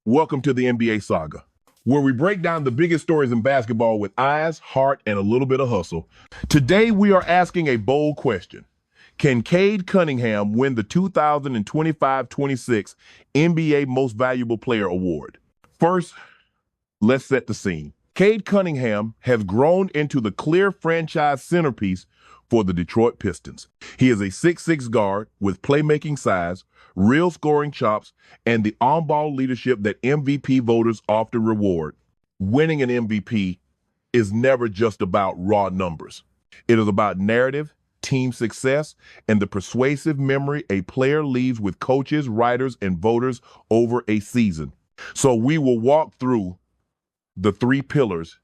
Welcome to the NBA Saga, where we break down the biggest stories in basketball with eyes, heart, and a little bit of hustle. Today, we are asking a bold question. Can Cade Cunningham win the 2025-26 NBA Most Valuable Player Award? First, let's set the scene. Cade Cunningham has grown into the clear franchise centerpiece for the Detroit Pistons. He is a 6'6" guard with playmaking size, real scoring chops, and the on-ball leadership that MVP voters often reward. Winning an MVP is never just about raw numbers. It is about narrative, team success, and the persuasive memory a player leaves with coaches, writers, and voters over a season. So we will walk through the three pillars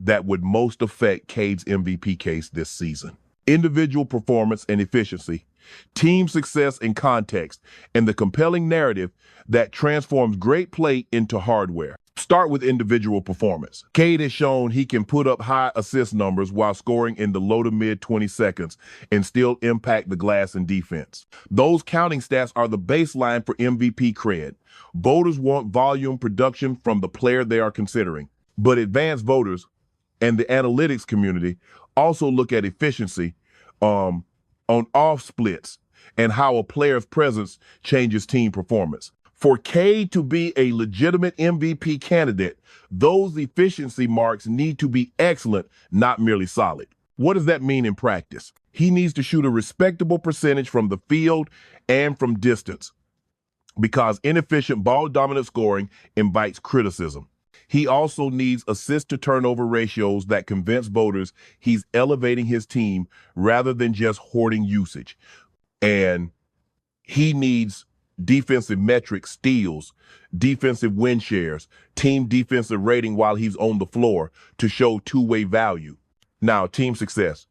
that would most affect Cade's MVP case this season: individual performance and efficiency, team success and context, and the compelling narrative that transforms great play into hardware. Start with individual performance. Cade has shown he can put up high assist numbers while scoring in the low to mid 20 seconds and still impact the glass in defense. Those counting stats are the baseline for MVP cred. Voters want volume production from the player they are considering, but advanced voters and the analytics community also look at efficiency on off splits and how a player's presence changes team performance. For Cade to be a legitimate MVP candidate, those efficiency marks need to be excellent, not merely solid. What does that mean in practice? He needs to shoot a respectable percentage from the field and from distance, because inefficient ball-dominant scoring invites criticism. He also needs assist-to-turnover ratios that convince voters he's elevating his team rather than just hoarding usage. And he needs defensive metrics, steals, defensive win shares, team defensive rating while he's on the floor to show two-way value. Now, team success,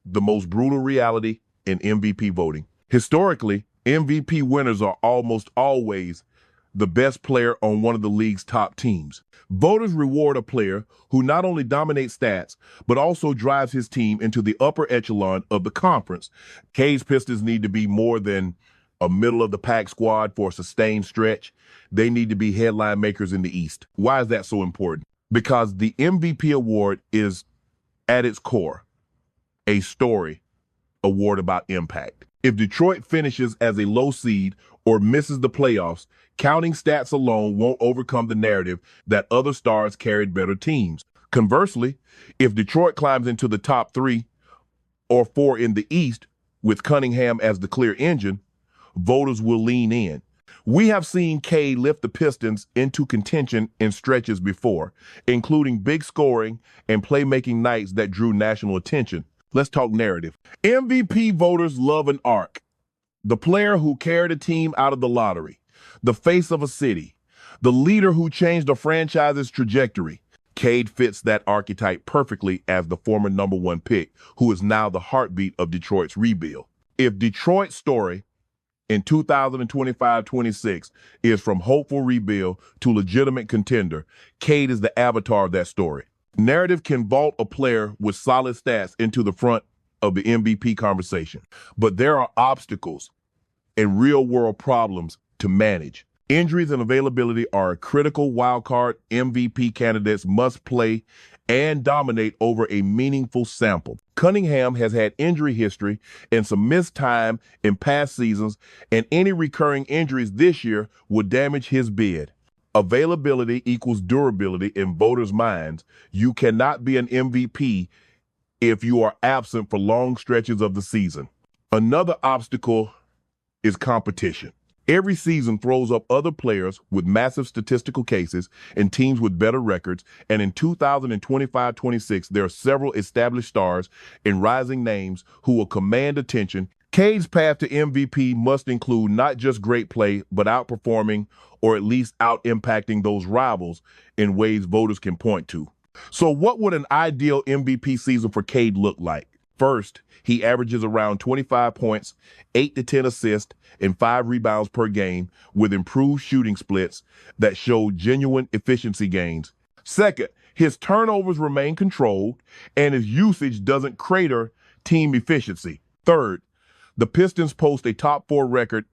the most brutal reality in MVP voting. Historically, MVP winners are almost always the best player on one of the league's top teams. Voters reward a player who not only dominates stats, but also drives his team into the upper echelon of the conference. Cade's Pistons need to be more than a middle-of-the-pack squad for a sustained stretch. They need to be headline makers in the East. Why is that so important? Because the MVP award is, at its core, a story award about impact. If Detroit finishes as a low seed or misses the playoffs, counting stats alone won't overcome the narrative that other stars carried better teams. Conversely, if Detroit climbs into the top 3 or 4 in the East with Cunningham as the clear engine, voters will lean in. We have seen Cade lift the Pistons into contention in stretches before, including big scoring and playmaking nights that drew national attention. Let's talk narrative. MVP voters love an arc. The player who carried a team out of the lottery, the face of a city, the leader who changed a franchise's trajectory. Cade fits that archetype perfectly as the former #1 pick, who is now the heartbeat of Detroit's rebuild. If Detroit's story in 2025-26 is from hopeful rebuild to legitimate contender, Cade is the avatar of that story. Narrative can vault a player with solid stats into the front of the MVP conversation, but there are obstacles and real-world problems to manage. Injuries and availability are a critical wildcard. MVP candidates must play and dominate over a meaningful sample. Cunningham has had injury history and some missed time in past seasons, and any recurring injuries this year will damage his bid. Availability equals durability in voters' minds. You cannot be an MVP if you are absent for long stretches of the season. Another obstacle is competition. Every season throws up other players with massive statistical cases and teams with better records, and in 2025-26, there are several established stars and rising names who will command attention. Cade's path to MVP must include not just great play, but outperforming or at least out-impacting those rivals in ways voters can point to. So what would an ideal MVP season for Cade look like? First, he averages around 25 points, 8 to 10 assists, and 5 rebounds per game with improved shooting splits that show genuine efficiency gains. Second, his turnovers remain controlled and his usage doesn't crater team efficiency. Third, the Pistons post a top 4 record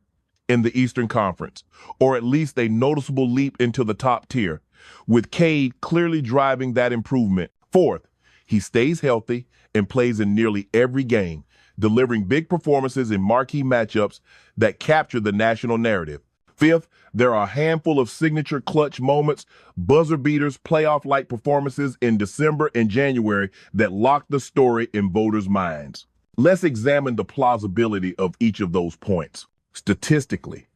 in the Eastern Conference, or at least a noticeable leap into the top tier, with Cade clearly driving that improvement. Fourth, he stays healthy and plays in nearly every game, delivering big performances in marquee matchups that capture the national narrative. Fifth, there are a handful of signature clutch moments, buzzer beaters, playoff-like performances in December and January that lock the story in voters' minds. Let's examine the plausibility of each of those points. Statistically,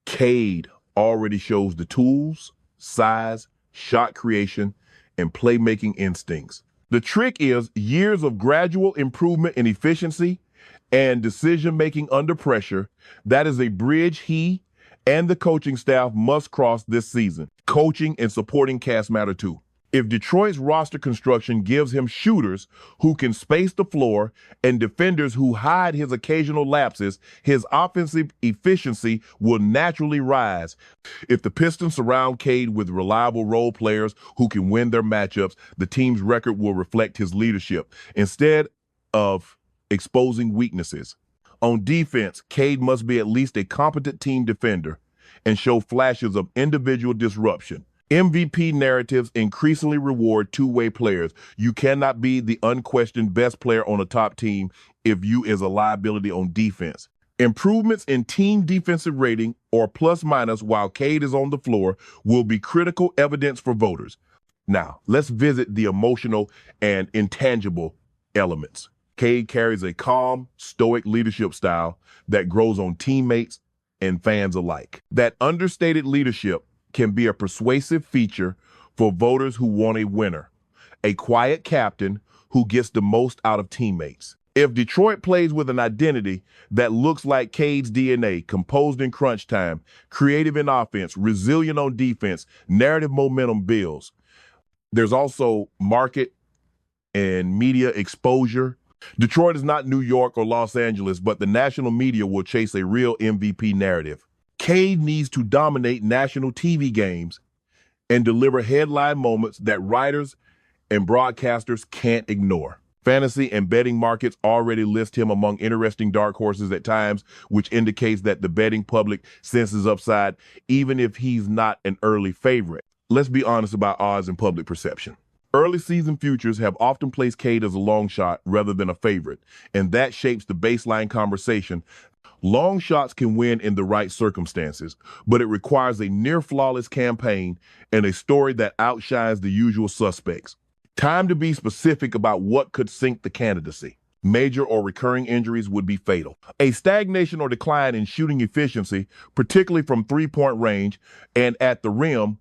Cade already shows the tools, size, shot creation, and playmaking instincts. The trick is years of gradual improvement in efficiency and decision-making under pressure. That is a bridge he and the coaching staff must cross this season. Coaching and supporting cast matter too. If Detroit's roster construction gives him shooters who can space the floor and defenders who hide his occasional lapses, his offensive efficiency will naturally rise. If the Pistons surround Cade with reliable role players who can win their matchups, the team's record will reflect his leadership instead of exposing weaknesses. On defense, Cade must be at least a competent team defender and show flashes of individual disruption. MVP narratives increasingly reward two-way players. You cannot be the unquestioned best player on a top team if you is a liability on defense. Improvements in team defensive rating or plus minus while Cade is on the floor will be critical evidence for voters. Now, let's visit the emotional and intangible elements. Cade carries a calm, stoic leadership style that grows on teammates and fans alike. That understated leadership can be a persuasive feature for voters who want a winner, a quiet captain who gets the most out of teammates. If Detroit plays with an identity that looks like Cade's DNA, composed in crunch time, creative in offense, resilient on defense, narrative momentum builds. There's also market and media exposure. Detroit is not New York or Los Angeles, but the national media will chase a real MVP narrative. Cade needs to dominate national TV games and deliver headline moments that writers and broadcasters can't ignore. Fantasy and betting markets already list him among interesting dark horses at times, which indicates that the betting public senses upside, even if he's not an early favorite. Let's be honest about odds and public perception. Early season futures have often placed Cade as a long shot rather than a favorite, and that shapes the baseline conversation. Long shots can win in the right circumstances, but it requires a near-flawless campaign and a story that outshines the usual suspects. Time to be specific about what could sink the candidacy. Major or recurring injuries would be fatal. A stagnation or decline in shooting efficiency, particularly from three-point range and at the rim,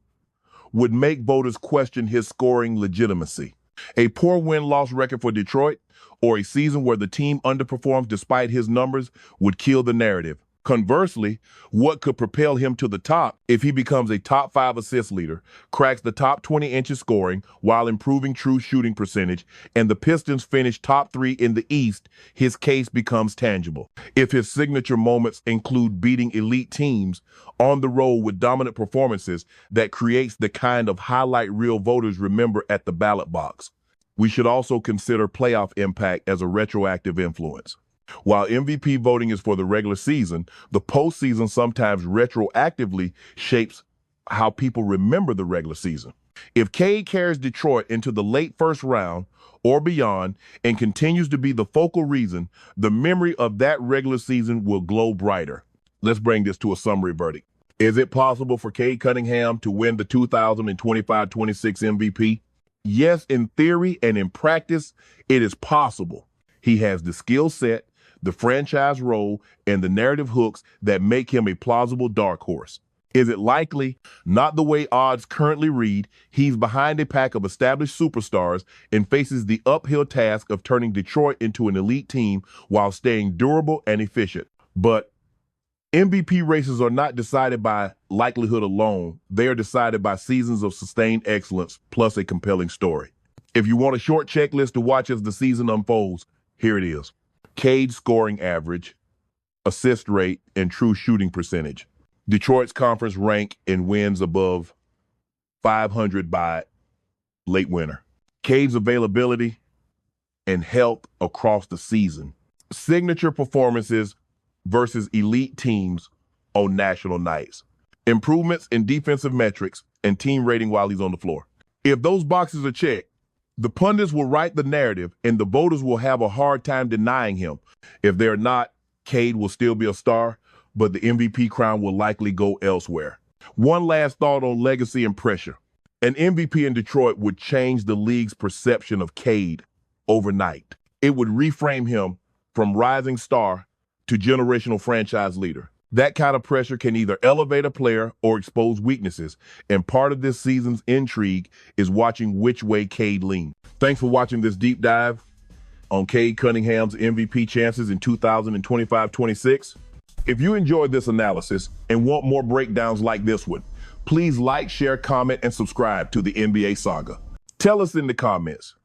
would make voters question his scoring legitimacy. A poor win-loss record for Detroit or a season where the team underperforms despite his numbers would kill the narrative. Conversely, what could propel him to the top if he becomes a top 5 assist leader, cracks the top 20 inches scoring while improving true shooting percentage, and the Pistons finish top 3 in the East, his case becomes tangible. If his signature moments include beating elite teams on the road with dominant performances, that creates the kind of highlight reel voters remember at the ballot box. We should also consider playoff impact as a retroactive influence. While MVP voting is for the regular season, the postseason sometimes retroactively shapes how people remember the regular season. If Cade carries Detroit into the late first round or beyond and continues to be the focal reason, the memory of that regular season will glow brighter. Let's bring this to a summary verdict. Is it possible for Cade Cunningham to win the 2025-26 MVP? Yes, in theory and in practice, it is possible. He has the skill set, the franchise role, and the narrative hooks that make him a plausible dark horse. Is it likely? Not the way odds currently read. He's behind a pack of established superstars and faces the uphill task of turning Detroit into an elite team while staying durable and efficient. But MVP races are not decided by likelihood alone. They are decided by seasons of sustained excellence plus a compelling story. If you want a short checklist to watch as the season unfolds, here it is. Cade scoring average, assist rate, and true shooting percentage. Detroit's conference rank and wins above 500 by late winter. Cade's availability and health across the season. Signature performances versus elite teams on national nights, improvements in defensive metrics, and team rating while he's on the floor. If those boxes are checked, the pundits will write the narrative and the voters will have a hard time denying him. If they're not, Cade will still be a star, but the MVP crown will likely go elsewhere. One last thought on legacy and pressure. An MVP in Detroit would change the league's perception of Cade overnight. It would reframe him from rising star to generational franchise leader. That kind of pressure can either elevate a player or expose weaknesses, and part of this season's intrigue is watching which way Cade leans. Thanks for watching this deep dive on Cade Cunningham's MVP chances in 2025-26. If you enjoyed this analysis and want more breakdowns like this one, please like, share, comment, and subscribe to the NBA Saga. Tell us in the comments,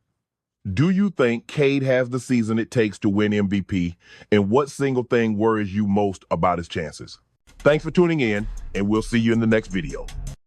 do you think Cade has the season it takes to win MVP, and what single thing worries you most about his chances? Thanks for tuning in, and we'll see you in the next video.